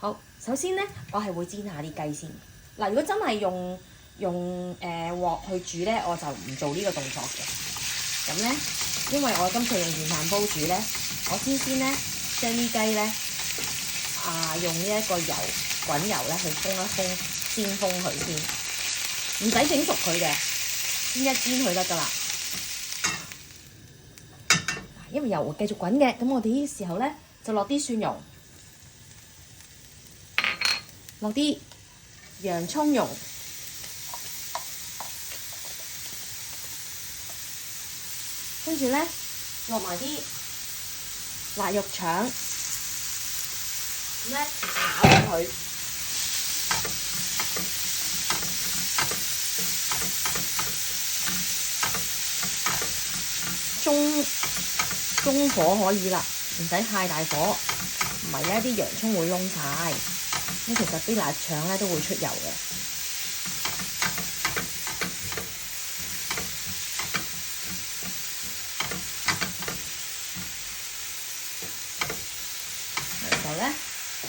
好，首先咧，我係會煎下啲雞先。嗱，如果真係用鑊去煮咧，我就唔做呢個動作嘅。咁咧，因為我今次用電飯煲煮咧，我先咧將啲雞咧用呢一個油滾油咧去煎封佢先，唔使整熟佢嘅，煎一煎佢得㗎啦。因為油會繼續滾嘅，咁我哋呢時候咧就落啲蒜蓉。落啲洋葱蓉，跟住咧落埋啲辣肉腸，咁咧炒佢，中火可以啦，唔使太大火，唔係咧啲洋葱會燶晒。咁其實啲辣腸咧都會出油嘅，然後咧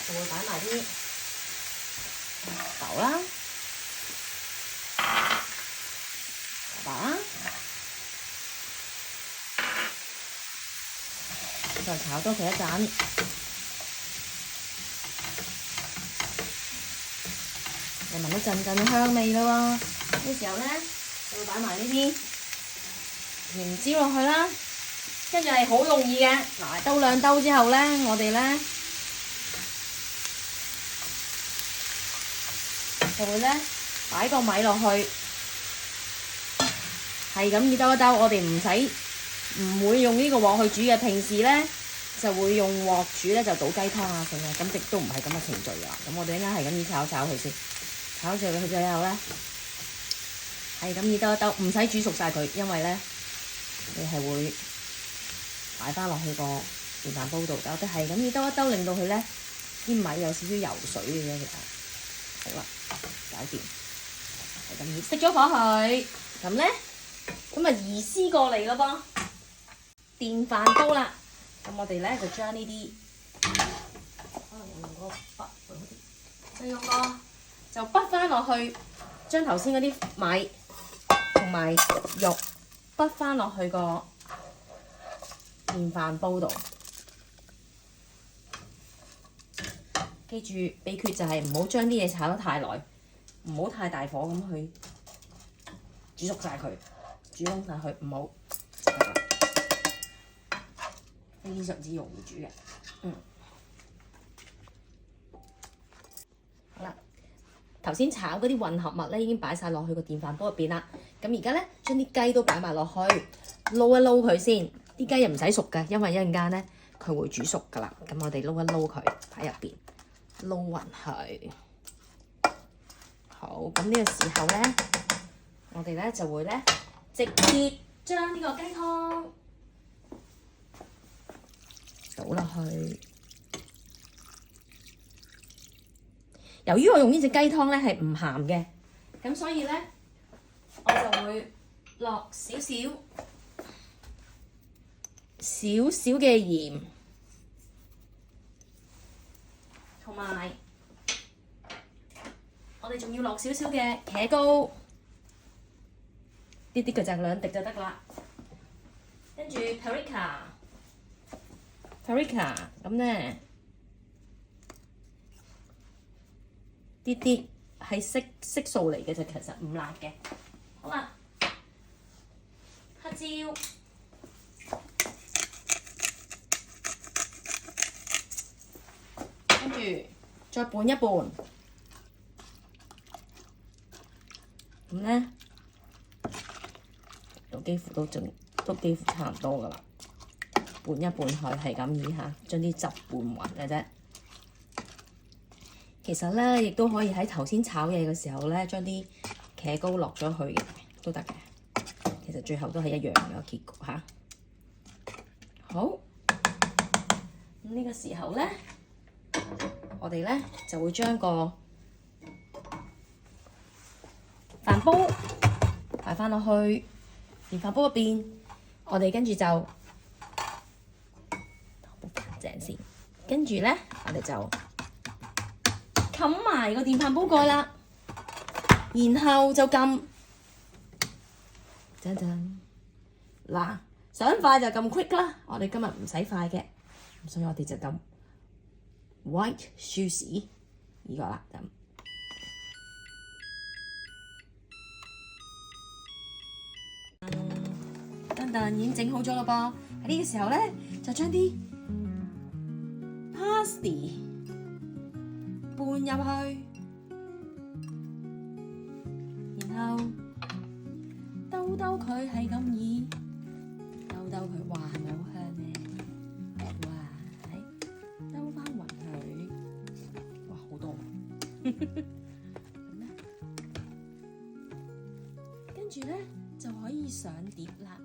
就會擺埋啲豆啦、蘿蔔啦，再炒多佢一陣。你聞到陣陣香味啦喎！呢時候咧，就會擺埋呢啲鹽椒落去啦。跟住係好容易嘅，嗱，兜兩兜之後咧，我哋咧就會咧擺個米落去，係咁易兜一兜。我哋唔會用呢個鑊去煮嘅，平時咧就會用鑊煮咧，就倒雞湯啊剩啊，咁亦都唔係咁嘅程序㗎啦。咁我哋一陣係咁易炒佢先。炒住佢最後咧，係咁易兜一兜，唔使煮熟晒佢，因為咧你係會擺翻落去個電飯煲度，我哋係咁易兜一兜，令到佢咧啲米有少少游水嘅啫。其實好啦，搞掂，係咁易熄咗火佢，咁咧咁啊移師過嚟咯噃，電飯煲啦，咁我哋咧就將呢啲，可能我用嗰個筆會好啲，就用個。就畢翻落去，將頭先嗰啲米同埋肉畢翻落去個電飯煲度。記住秘訣就係唔好將啲嘢炒得太耐，唔好太大火咁去煮熟晒佢，煮燶晒佢，唔好。非常之容易煮嘅，好啦。頭先炒嗰啲混合物咧已經擺晒落去個電飯煲入邊啦。咁而家咧將啲雞都擺埋落去，撈一撈佢先。啲雞又唔使熟嘅，因為一陣間咧佢會煮熟噶啦。咁我哋撈一撈佢，擺入邊，撈勻佢。好，咁呢個時候咧，我哋咧就會咧直接將呢個雞湯倒落去。由於我用呢隻雞湯咧係唔鹹嘅，咁所以咧我就會落少少嘅鹽，同埋我哋仲要落少少嘅茄膏，啲嘅就2滴就得啦。跟住 paprika 咁咧。啲係色素嚟嘅啫，其實唔辣嘅。好啦，黑椒，跟住再拌一拌，咁咧都幾乎差唔多噶啦。拌一拌佢係咁意下，將啲汁拌勻嘅啫。其實咧，亦都可以喺頭先炒嘢嘅時候咧，將啲茄膏落咗去嘅都得嘅。其實最後都係一樣嘅結果嚇。好，咁呢個時候咧，我哋咧就會將個飯煲擺翻落去電飯煲入邊，我哋跟住就好乾淨先，跟住咧我哋就冚埋個電飯煲蓋啦，然後就撳，陣陣嗱，想快就撳 quick 啦。我哋今日唔使快嘅，所以我哋就撳 white sushi 呢個啦，咁。等等，已經整好咗啦噃。喺呢個時候咧，就將啲 parsley 拌入去，然後兜兜佢係咁意，兜兜佢，哇，係咪好香咧？哇，兜翻勻佢，哇，好多。跟住咧就可以上碟啦。